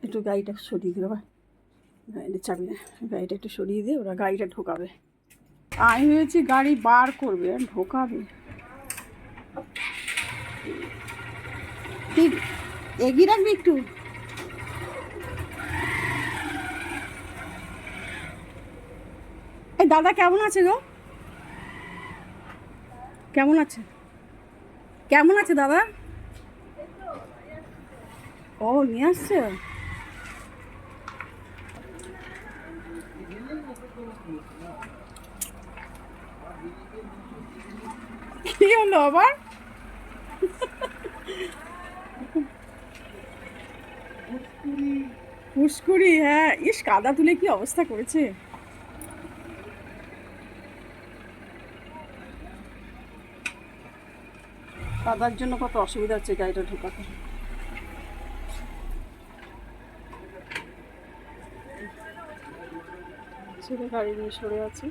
একটু গাড়িটা সরিয়ে দিও, বাবা গাড়িটা চাবি না, গাড়িটা একটু সরিয়ে দিয়ে ওরা গাড়িটা ঢোকাবে। আমি ভেবেছি গাড়ি বার করবে আর ঢোকাবে। ঠিক এগিয়ে রাখবি একটু। এই দাদা কেমন আছে গো? কেমন আছে? কেমন আছে দাদা? ও নিয়ে আসছে। কি হলো আবার? পুষ্কুড়ি, হ্যাঁ। ইস, কাদা তুলে কি অবস্থা করেছে। কাদার জন্য কত অসুবিধা হচ্ছে গাড়িটা ঢোকাতে। ছেলে গাড়ি নিয়ে সরে আছে।